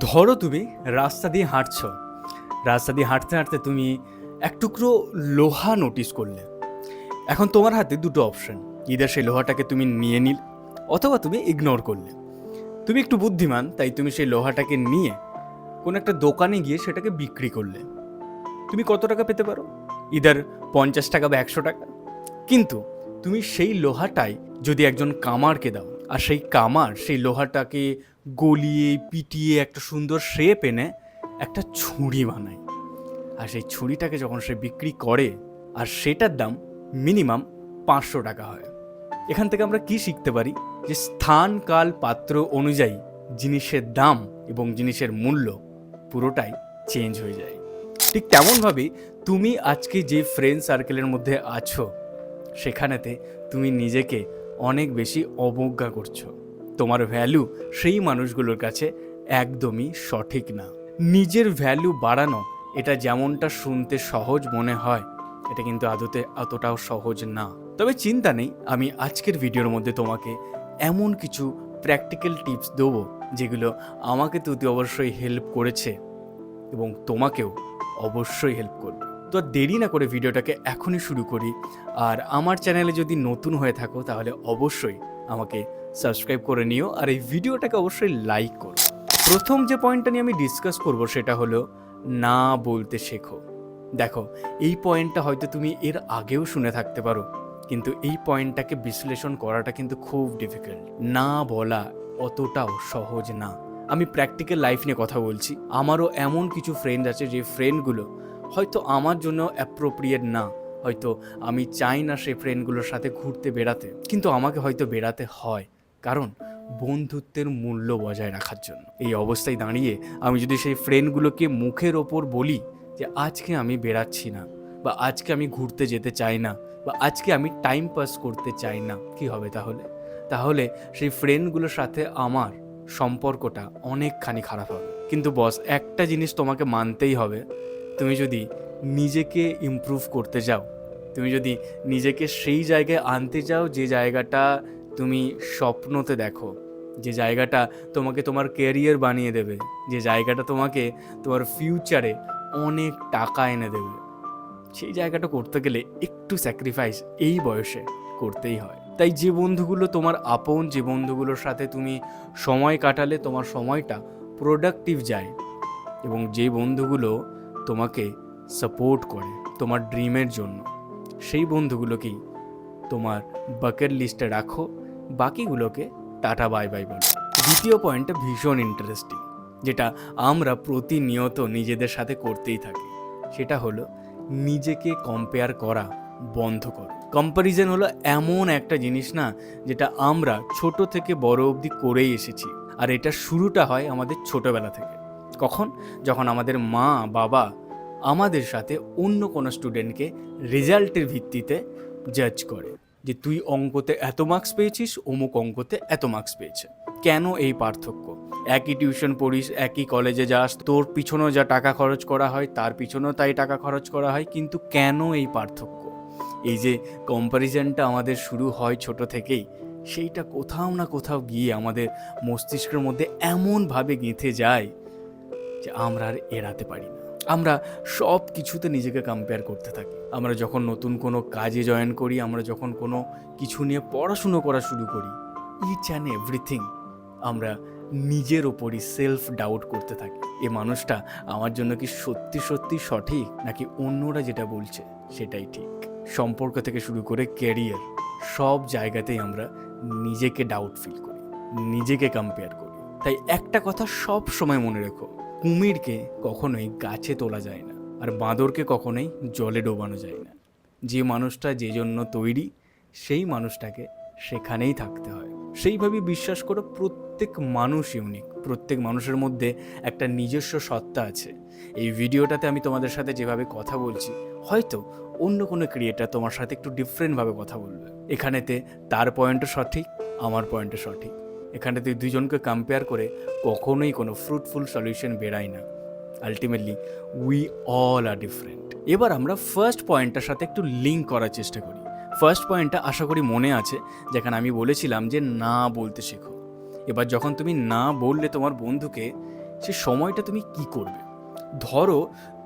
ধরো তুমি রাস্তা দিয়ে হাঁটছো, রাস্তা দিয়ে হাঁটতে হাঁটতে তুমি এক টুকরো লোহা নোটিস করলে। এখন তোমার হাতে দুটো অপশন, ইদার সেই লোহাটাকে তুমি নিয়ে নিলে অথবা তুমি ইগনোর করলে। তুমি একটু বুদ্ধিমান, তাই তুমি সেই লোহাটাকে নিয়ে কোনো একটা দোকানে গিয়ে সেটাকে বিক্রি করলে। তুমি কত টাকা পেতে পারো? ইদার 50 টাকা বা 100 টাকা। কিন্তু তুমি সেই লোহাটাই যদি একজন কামারকে দাও, আর সেই কামার সেই লোহাটাকে গলিয়ে পিটিয়ে একটা সুন্দর শেপ এনে একটা ছুরি বানায়, আর সেই ছুরিটাকে যখন সে বিক্রি করে আর সেটার দাম মিনিমাম 500 টাকা হয়। এখান থেকে আমরা কি শিখতে পারি? যে স্থান কাল পাত্র অনুযায়ী জিনিসের দাম এবং জিনিসের মূল্য পুরোটাই চেঞ্জ হয়ে যায়। ঠিক তেমনভাবেই তুমি আজকে যে ফ্রেন্ড সার্কেলের মধ্যে আছো, সেখানেতে তুমি নিজেকে অনেক বেশি অবজ্ঞা করছো। তোমার ভ্যালু সেই মানুষগুলোর কাছে একদমই সঠিক না। নিজের ভ্যালু বাড়ানো, এটা যেমনটা শুনতে সহজ মনে হয়, এটা কিন্তু আদতে অতটাও সহজ না। তবে চিন্তা নেই, আমি আজকের ভিডিওর মধ্যে তোমাকে এমন কিছু প্র্যাকটিক্যাল টিপস দেবো যেগুলো আমাকে তো অবশ্যই হেল্প করেছে এবং তোমাকেও অবশ্যই হেল্প করবে। তো আর দেরি না করে ভিডিওটাকে এখনই শুরু করি। আর আমার চ্যানেলে যদি নতুন হয়ে থাকো তাহলে অবশ্যই আমাকে সাবস্ক্রাইব করে নিও, আর এই ভিডিওটাকে অবশ্যই লাইক করো। প্রথম যে পয়েন্টটা নিয়ে আমি ডিসকাস করব সেটা হলো না বলতে শেখো। দেখো, এই পয়েন্টটা হয়তো তুমি এর আগেও শুনে থাকতে পারো, কিন্তু এই পয়েন্টটাকে বিশ্লেষণ করাটা কিন্তু খুব ডিফিকাল্ট। না বলা অতটাও সহজ না। আমি প্র্যাকটিক্যাল লাইফ নিয়ে কথা বলছি। আমারও এমন কিছু ফ্রেন্ড আছে যে ফ্রেন্ডগুলো হয়তো আমার জন্য অ্যাপ্রোপ্রিয়েট না, হয়তো আমি চাই না সেই ফ্রেন্ডগুলোর সাথে ঘুরতে বেড়াতে, কিন্তু আমাকে হয়তো বেড়াতে হয়, কারণ বন্ধুত্বের মূল্য বজায় রাখার জন্য। এই অবস্থায় দাঁড়িয়ে আমি যদি সেই ফ্রেন্ডগুলোকে মুখের ওপর বলি যে আজকে আমি বেড়াচ্ছি না, বা আজকে আমি ঘুরতে যেতে চাই না, বা আজকে আমি টাইম পাস করতে চাই না, কি হবে তাহলে? তাহলে সেই ফ্রেন্ডগুলোর সাথে আমার সম্পর্কটা অনেকখানি খারাপ হবে। কিন্তু বস, একটা জিনিস তোমাকে মানতেই হবে, তুমি যদি নিজেকে ইমপ্রুভ করতে যাও, তুমি যদি নিজেকে সেই জায়গায় আনতে চাও যে জায়গাটা তুমি স্বপ্নতে দেখো, যে জায়গাটা তোমাকে তোমার ক্যারিয়ার বানিয়ে দেবে, যে জায়গাটা তোমাকে তোমার ফিউচারে অনেক টাকা এনে দেবে, সেই জায়গাটা করতে গেলে একটু স্যাক্রিফাইস এই বয়সে করতেই হয়। তাই যে বন্ধুগুলো তোমার আপন, যে বন্ধুগুলোর সাথে তুমি সময় কাটালে তোমার সময়টা প্রোডাক্টিভ যায়, এবং যে বন্ধুগুলো তোমাকে সাপোর্ট করে তোমার ড্রিমের জন্য, সেই বন্ধুগুলোকেই তোমার বাকেট লিস্টে রাখো, বাকিগুলোকে টাটা বাই বাই বলো। দ্বিতীয় পয়েন্টটা ভীষণ ইন্টারেস্টিং, যেটা আমরা প্রতিনিয়ত নিজেদের সাথে করতেই থাকি, সেটা হলো নিজেকে কম্পেয়ার করা বন্ধ করো। কম্প্যারিজন হলো এমন একটা জিনিস না, যেটা আমরা ছোট থেকে বড় অবধি করেই এসেছি। আর এটা শুরুটা হয় আমাদের ছোটবেলা থেকে। কখন? যখন আমাদের মা বাবা আমাদের সাথে অন্য কোনো স্টুডেন্টকে রেজাল্টের ভিত্তিতে জাজ করে, যে তুই অঙ্কতে এত মার্কস পেয়েছিস, অমুক অঙ্কতে এত মার্কস পেয়েছে। কেন এই পার্থক্য? একই টিউশন পড়িস, একই কলেজে যাস, তোর পিছনেও যা টাকা খরচ করা হয় তার পিছনেও তাই টাকা খরচ করা হয়, কিন্তু কেন এই পার্থক্য? এই যে কম্প্যারিজনটা আমাদের শুরু হয় ছোট থেকেই, সেইটা কোথাও না কোথাও গিয়ে আমাদের মস্তিষ্কের মধ্যে এমনভাবে গেঁথে যায় যে আমরা আর এড়াতে পারি না। আমরা সব কিছুতে নিজেকে কম্পেয়ার করতে থাকি। আমরা যখন নতুন কোনো কাজে জয়েন করি, আমরা যখন কোনো কিছু নিয়ে পড়াশুনো করা শুরু করি, ইচ অ্যান্ড এভরিথিং আমরা নিজের ওপরই সেলফ ডাউট করতে থাকি। এ মানুষটা আমার জন্য কি সত্যি সত্যি সঠিক, নাকি অন্যরা যেটা বলছে সেটাই ঠিক? সম্পর্ক থেকে শুরু করে ক্যারিয়ার, সব জায়গাতেই আমরা নিজেকে ডাউট ফিল করি, নিজেকে কম্পেয়ার করি। তাই একটা কথা সব সময় মনে রেখো, কুমিরকে কখনোই গাছে তোলা যায় না, আর বাঁদরকে কখনোই জলে ডোবানো যায় না। যে মানুষটা যে জন্য তৈরি, সেই মানুষটাকে সেখানেই থাকতে হয়। সেইভাবে বিশ্বাস করো, প্রত্যেক মানুষ ইউনিক, প্রত্যেক মানুষের মধ্যে একটা নিজস্ব সত্তা আছে। এই ভিডিওটাতে আমি তোমাদের সাথে যেভাবে কথা বলছি, হয়তো অন্য কোনো ক্রিয়েটার তোমার সাথে একটু ডিফারেন্টভাবে কথা বলবে। এখানেতে তার পয়েন্টও সঠিক, আমার পয়েন্টও সঠিক। এখানেতে দুজনকে কম্পেয়ার করে কখনোই কোনো ফ্রুটফুল সলিউশন বেরায় না। Ultimately we all are different. এবার আমরা ফার্স্ট পয়েন্টটার সাথে একটু লিঙ্ক করার চেষ্টা করি। ফার্স্ট পয়েন্টটা আশা করি মনে আছে, যেখানে আমি বলেছিলাম যে না বলতে শেখো। এবার যখন তুমি না বললে তোমার বন্ধুকে, সে সময়টা তুমি কি করবে? ধরো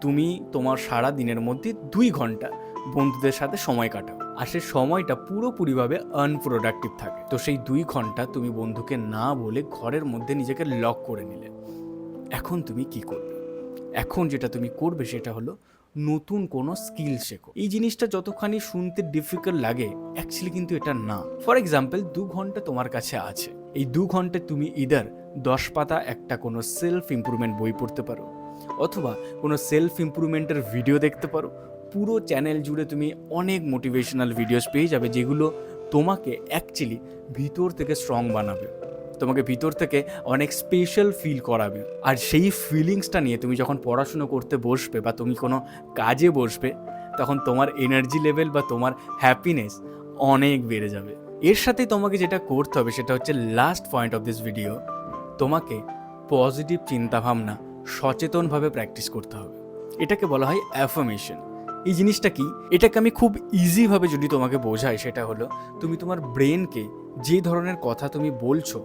তুমি তোমার সারা দিনের মধ্যে 2 ঘন্টা বন্ধুদের সাথে সময় কাটাও, আর সে সময়টা পুরোপুরিভাবে আনপ্রোডাক্টিভ থাকে। তো সেই 2 ঘন্টা তুমি বন্ধুকে না বলে ঘরের মধ্যে নিজেকে লক করে নিলে। এখন তুমি কি করবে? এখন যেটা তুমি করবে সেটা হলো নতুন কোনো স্কিল শেখো। এই জিনিসটা যতখানি শুনতে ডিফিকাল্ট লাগে, অ্যাকচুয়ালি কিন্তু এটা না। ফর এক্সাম্পল, 2 ঘন্টা তোমার কাছে আছে। এই 2 ঘন্টায় তুমি ইদার 10 পাতা একটা কোনো সেলফ ইমপ্রুভমেন্ট বই পড়তে পারো, অথবা কোনো সেলফ ইমপ্রুভমেন্টের ভিডিও দেখতে পারো। পুরো চ্যানেল জুড়ে তুমি অনেক মোটিভেশনাল ভিডিওস পেয়ে যাবে, যেগুলো তোমাকে অ্যাকচুয়ালি ভিতর থেকে স্ট্রং বানাবে, তোমাকে ভিতর থেকে অনেক স্পেশাল ফিল করাবে। আর সেই ফিলিংসটা নিয়ে তুমি যখন পড়াশুনো করতে বসবে বা তুমি কোনো কাজে বসবে, তখন তোমার এনার্জি লেভেল বা তোমার হ্যাপিনেস অনেক বেড়ে যাবে। এর সাথে তোমাকে যেটা করতে হবে সেটা হচ্ছে last point of this video, তোমাকে পজিটিভ চিন্তাভাবনা সচেতনভাবে প্র্যাকটিস করতে হবে। এটাকে বলা হয় অ্যাফার্মেশন। এই জিনিসটা কি, এটাকে আমি খুব ইজিভাবে যদি তোমাকে বোঝাই, সেটা হলো তুমি তোমার ব্রেনকে যে ধরনের কথা তুমি বলছো,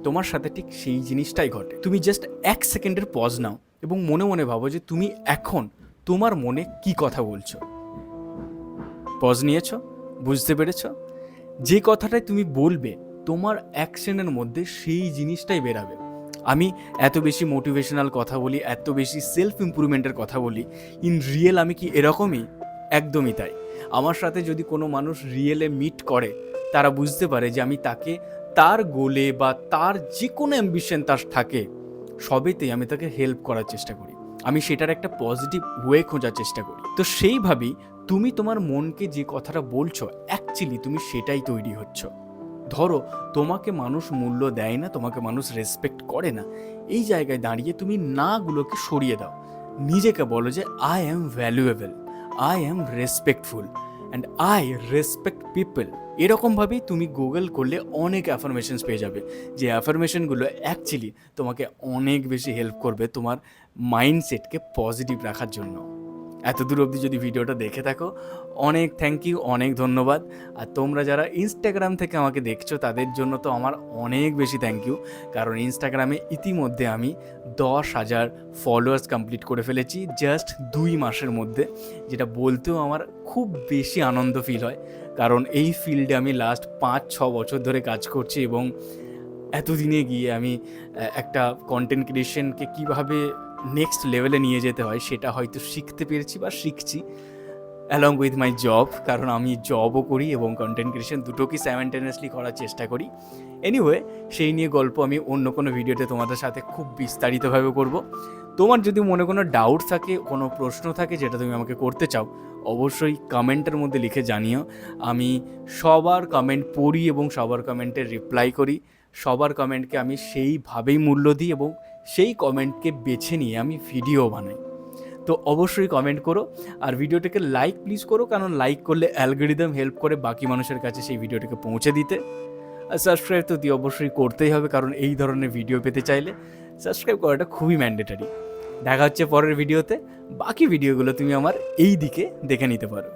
তোমার সাথে ঠিক সেই জিনিসটাই ঘটে। তুমি জাস্ট 1 সেকেন্ডের পজ নাও এবং মনে মনে ভাবো যে তুমি এখন তোমার মনে কি কথা বলছো। পজ নিয়েছো? বুঝতে পেরেছো? যে কথাটাই তুমি বলবে, তোমার অ্যাকশনের মধ্যে সেই জিনিসটাই বেরাবে। আমি এত বেশি মোটিভেশনাল কথা বলি, এত বেশি সেলফ ইমপ্রুভমেন্টের কথা বলি, ইন রিয়েল আমি কি এরকমই? একদমই তাই। আমার সাথে যদি কোনো মানুষ রিয়েলে মিট করে, তারা বুঝতে পারে যে আমি তাকে তার গোলে বা তার যে কোনো অ্যাম্বিশন তার থাকে, সবেতেই আমি তাকে হেল্প করার চেষ্টা করি। আমি সেটার একটা পজিটিভ ওয়ে খোঁজার চেষ্টা করি। তো সেইভাবেই তুমি তোমার মনকে যে কথাটা বলছো, অ্যাকচুয়ালি তুমি সেটাই তৈরি হচ্ছ। ধরো তোমাকে মানুষ মূল্য দেয় না, তোমাকে মানুষ রেসপেক্ট করে না, এই জায়গায় দাঁড়িয়ে তুমি নাগুলোকে সরিয়ে দাও। নিজেকে বলো যে I am valuable, I am respectful and I respect people. এরকমভাবেই তুমি গুগল করলে অনেক অ্যাফার্মেশনস পেয়ে যাবে, যে অ্যাফার্মেশনগুলো অ্যাকচুয়ালি তোমাকে অনেক বেশি হেল্প করবে তোমার মাইন্ডসেটকে পজিটিভ রাখার জন্য। এত দূর অবধি যদি ভিডিওটা দেখে থাকো, অনেক থ্যাংক ইউ, অনেক ধন্যবাদ। আর তোমরা যারা ইনস্টাগ্রাম থেকে আমাকে দেখছো, তাদের জন্য তো আমার অনেক বেশি থ্যাংক ইউ, কারণ ইনস্টাগ্রামে ইতিমধ্যে আমি 10,000 ফলোয়ার্স কমপ্লিট করে ফেলেছি জাস্ট 2 মাসের মধ্যে, যেটা বলতেও আমার খুব বেশি আনন্দ ফিল হয়, কারণ এই ফিল্ডে আমি লাস্ট 5-6 বছর ধরে কাজ করছি এবং এতদিনে গিয়ে আমি একটা কন্টেন্ট ক্রিয়েশনকে কীভাবে নেক্সট লেভেলে নিয়ে যেতে হয় সেটা হয়তো শিখতে পেরেছি বা শিখছি অ্যালং উইথ মাই জব, কারণ আমি জবও করি এবং কন্টেন্ট ক্রিয়েশন দুটোকেই সাইমেন্টেনিয়াসলি করার চেষ্টা করি। এনিওয়ে, সেই নিয়ে গল্প আমি অন্য কোনো ভিডিওতে তোমাদের সাথে খুব বিস্তারিতভাবে করব। তোমার যদি মনে কোনো ডাউট থাকে, কোনো প্রশ্ন থাকে যেটা তুমি আমাকে করতে চাও, অবশ্যই কমেন্টের মধ্যে লিখে জানিও। আমি সবার কমেন্ট পড়ি এবং সবার কমেন্টের রিপ্লাই করি। সবার কমেন্টকে আমি সেইভাবেই মূল্য দিই এবং সেই কমেন্টকে বেছে নিয়ে আমি ভিডিও বানাই। তো অবশ্যই কমেন্ট করো, আর ভিডিওটাকে লাইক প্লিজ করো, কারণ লাইক করলে অ্যালগরিদম হেল্প করে বাকি মানুষের কাছে সেই ভিডিওটাকে পৌঁছে দিতে। আর সাবস্ক্রাইব তো অবশ্যই করতেই হবে, কারণ এই ধরনের ভিডিও পেতে চাইলে সাবস্ক্রাইব করাটা খুবই ম্যান্ডেটারি। দেখা হচ্ছে পরের ভিডিওতে। বাকি ভিডিওগুলো তুমি আমার এই দিকে দেখে নিতে পারো।